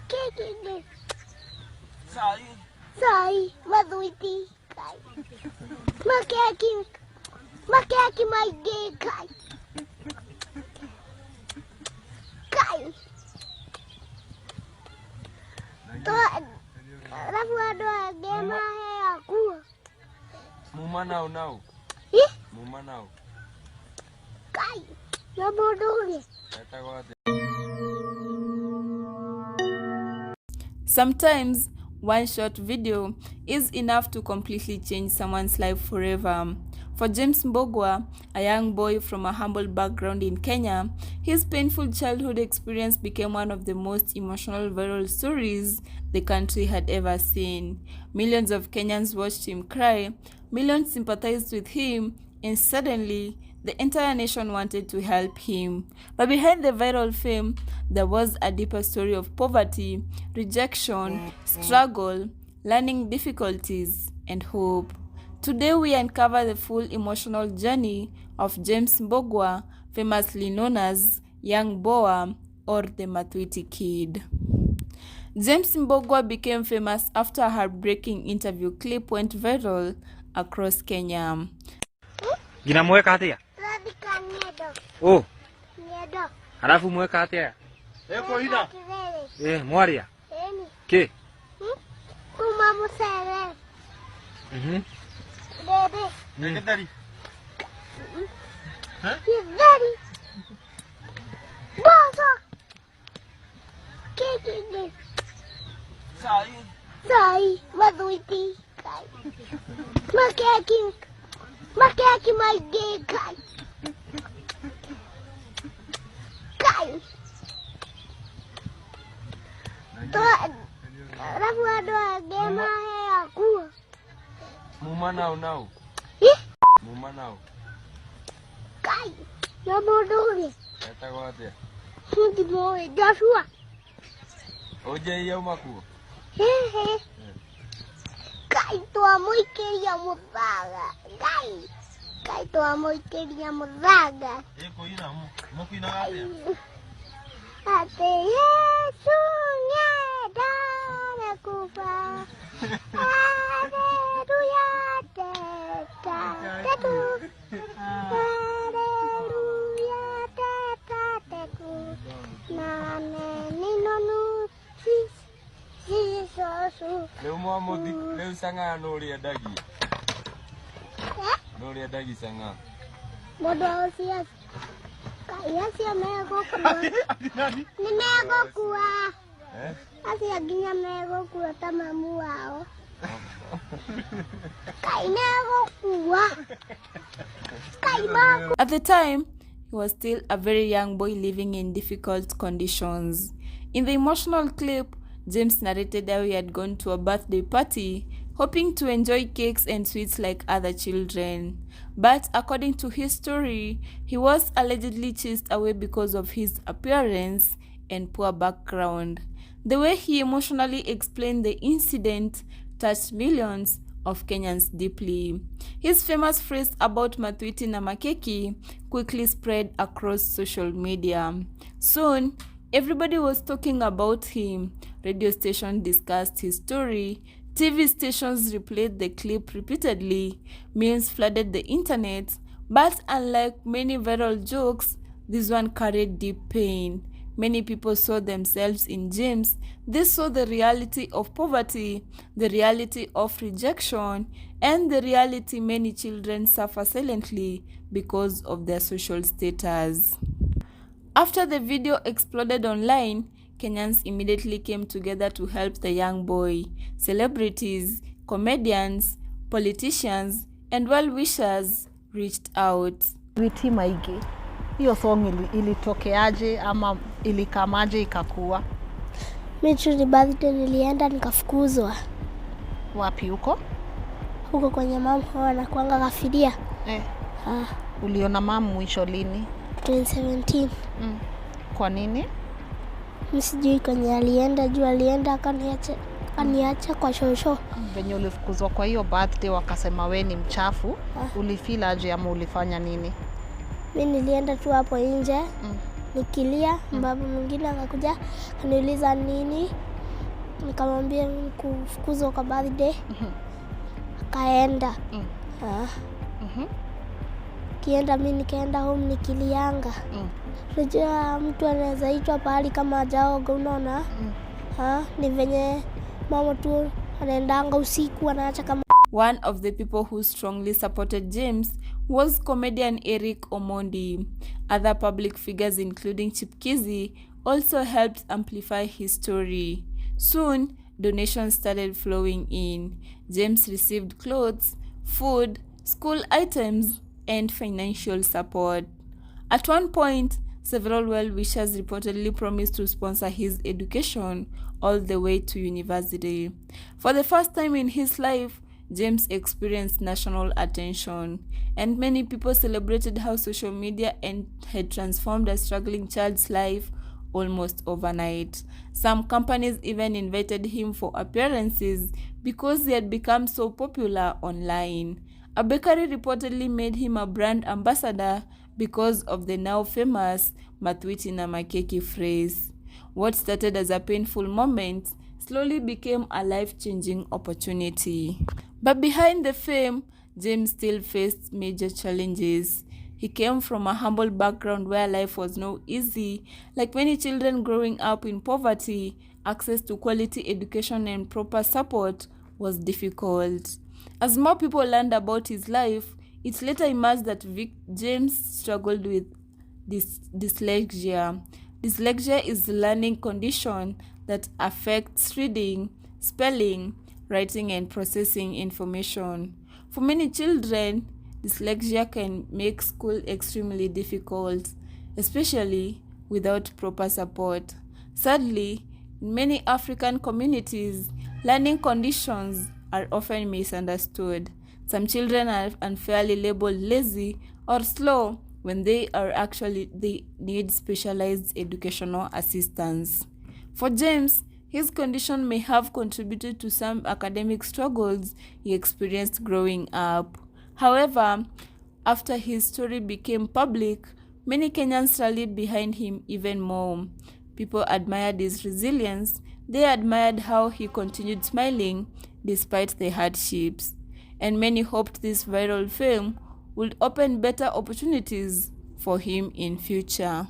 Makeke. Sai, Mathwiti. Makeke my gay kai. Kai. Rafu adoa gema he aku. Muma now. Muma now. Kai. Na bodoge. Sometimes one short video is enough to completely change someone's life forever. For James Mbogwa, a young boy from a humble background in Kenya, his painful childhood experience became one of the most emotional viral stories the country had ever seen. Millions of Kenyans watched him cry, millions sympathized with him, and suddenly, the entire nation wanted to help him. But behind the viral fame, there was a deeper story of poverty, rejection, struggle, learning difficulties, and hope. Today we uncover the full emotional journey of James Mbogwa, famously known as Young Boa or the Mathwiti Kid. James Mbogwa became famous after a heartbreaking interview clip went viral across Kenya. Gina mweka hatia? Radika nyedo. Oh. Nyedo. Halafu mweka hatia? Eko hida. Mwaria. Eni. Ke? Kuma musere. Dede. Neketari. Yedari. Bozo. Keke. Sai, Mathwiti. Makeke my gay kai. Kai. Rafu adoa gema he aku. Muma now. Muma now. Kai. Na bodoge. Etakwate. Hindi boy Joshua. Oje iyo makuo. Hehe. Kai tua moikeria muthaga. Kai tua moikeria muthaga. Eko ina mukwina gatia. Ate Yesu nyeda na kufa. Haleluya teta tetu. Haleluya teta tetu. Nane ninonu Jesus. Leo mwamuthi leo sanga nuri adagi. Nuri adagi sanga. Modo sias. Kaya siya mego kuwa. Ni mego kuwa. Asi aginya mego kuwa tamamu wao. Kai mego kuwa. Kai mego. At the time, he was still a very young boy living in difficult conditions. In the emotional clip, James narrated how he had gone to a birthday party, hoping to enjoy cakes and sweets like other children. But according to his story, he was allegedly chased away because of his appearance and poor background. The way he emotionally explained the incident touched millions of Kenyans deeply. His famous phrase about Mathwiti na Makeke quickly spread across social media. Soon, everybody was talking about him. Radio stations discussed his story. TV stations replayed the clip repeatedly. Memes flooded the internet. But unlike many viral jokes, this one carried deep pain. Many people saw themselves in James. They saw the reality of poverty, the reality of rejection, and the reality many children suffer silently because of their social status. After the video exploded online, Kenyans immediately came together to help the young boy. Celebrities, comedians, politicians, and well-wishers reached out. Mathwiti Maige, hiyo song ilitokeaje ama ilikamaje ikakuwa? Mimi birthday nilienda nikafukuzwa. Wapi huko? Huko kwenye mama anakuanga kafiria. Uliona mama mwisho lini? 2017. Kwa nini? Msijui kwenye alienda akaniacha kwa shosho. Venye ulifukuzwa kwa hiyo birthday wakasema we ni mchafu, ulifeel aje ama ulifanya nini? Mimi nilienda tu hapo nje nikilia, babu mwingine akakuja kaniuliza nini, Nikamwambia mimi kufukuzwa kwa birthday. Akaenda. Kienda mimi nikaenda home nikilianga. Unajua mtu anaweza itwa pahali kama hajaoga, unaona? Ni venye mama tu anaendanga usiku anaacha kama. One of the people who strongly supported James was comedian Eric Omondi. Other public figures including Chipkizi also helped amplify his story. Soon, donations started flowing in. James received clothes, food, school items, and financial support. At one point, several well-wishers reportedly promised to sponsor his education all the way to university. For the first time in his life, James experienced national attention, and many people celebrated how social media had transformed a struggling child's life almost overnight. Some companies even invited him for appearances because he had become so popular online. A bakery reportedly made him a brand ambassador because of the now famous Mathwiti na makeki phrase. What started as a painful moment slowly became a life-changing opportunity. But behind the fame, James still faced major challenges. He came from a humble background where life was no easy. Like many children growing up in poverty, access to quality education and proper support was difficult. As more people learned about his life, it later emerged that James struggled with dyslexia. Dyslexia is a learning condition that affects reading, spelling, writing, and processing information. For many children, dyslexia can make school extremely difficult, especially without proper support. Sadly, in many African communities, learning conditions are often misunderstood. Some children are unfairly labeled lazy or slow when they need specialized educational assistance. For James, his condition may have contributed to some academic struggles he experienced growing up. However, after his story became public, many Kenyans rallied behind him even more. People admired his resilience. They admired how he continued smiling despite the hardships. And many hoped this viral fame would open better opportunities for him in future.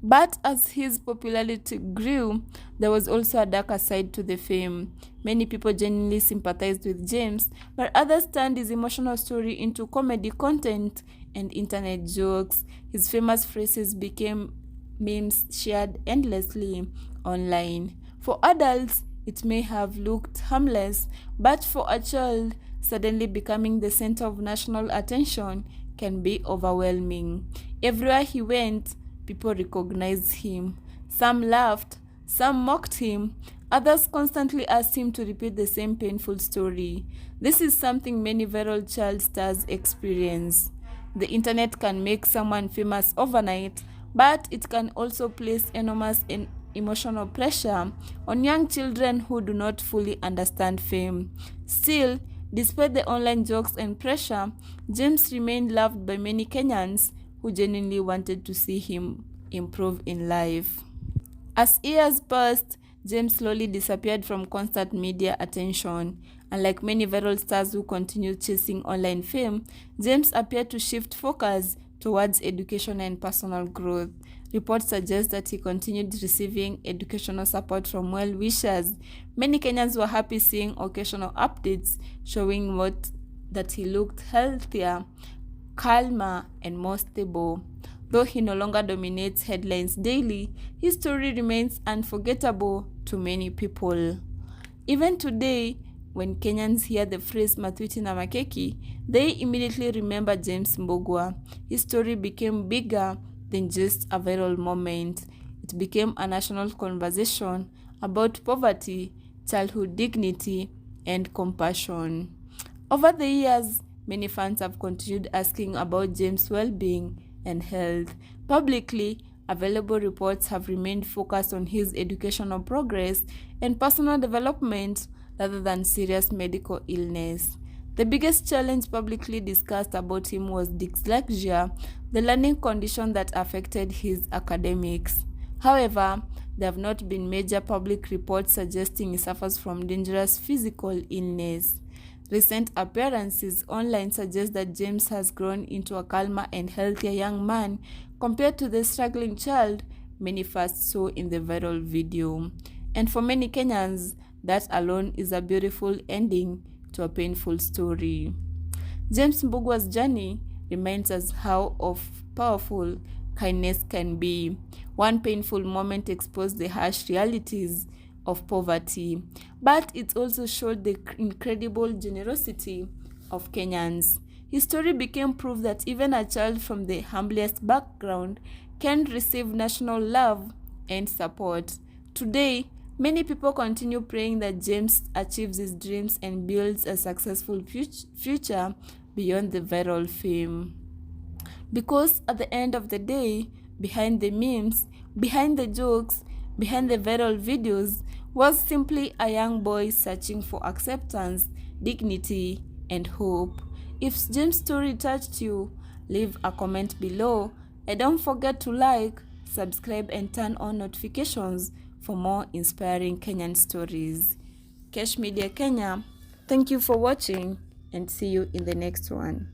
But as his popularity grew, there was also a darker side to the fame. Many people genuinely sympathized with James, but others turned his emotional story into comedy content and internet jokes. His famous phrases became memes shared endlessly online. For adults, it may have looked harmless, but for a child, suddenly becoming the center of national attention can be overwhelming. Everywhere he went, people recognized him. Some laughed, some mocked him, others constantly asked him to repeat the same painful story. This is something many viral child stars experience. The internet can make someone famous overnight, but it can also place enormous emotional pressure on young children who do not fully understand fame. Still, despite the online jokes and pressure, James remained loved by many Kenyans who genuinely wanted to see him improve in life. As years passed, James slowly disappeared from constant media attention. Unlike many viral stars who continued chasing online fame, James appeared to shift focus towards education and personal growth. Reports suggest that he continued receiving educational support from well-wishers. Many Kenyans were happy seeing occasional updates showing that he looked healthier, calmer, and more stable. Though he no longer dominates headlines daily, his story remains unforgettable to many people. Even today, when Kenyans hear the phrase Mathwiti na makeki, they immediately remember James Mbogwa. His story became bigger than just a viral moment. It became a national conversation about poverty, childhood dignity, and compassion. Over the years, many fans have continued asking about James' well-being and health. Publicly available reports have remained focused on his educational progress and personal development rather than serious medical illness. The biggest challenge publicly discussed about him was dyslexia, the learning condition that affected his academics. However, there have not been major public reports suggesting he suffers from dangerous physical illness. Recent appearances online suggest that James has grown into a calmer and healthier young man compared to the struggling child many first saw in the viral video. And for many Kenyans, that alone is a beautiful ending to a painful story. James Mbugwa's journey reminds us how powerful kindness can be. One painful moment exposed the harsh realities of poverty, but it also showed the incredible generosity of Kenyans. His story became proof that even a child from the humblest background can receive national love and support. Today, many people continue praying that James achieves his dreams and builds a successful future beyond the viral fame. Because at the end of the day, behind the memes, behind the jokes, behind the viral videos was simply a young boy searching for acceptance, dignity, and hope. If James' story touched you, leave a comment below and don't forget to like, subscribe, and turn on notifications for more inspiring Kenyan stories. Kesh Media Kenya, thank you for watching and see you in the next one.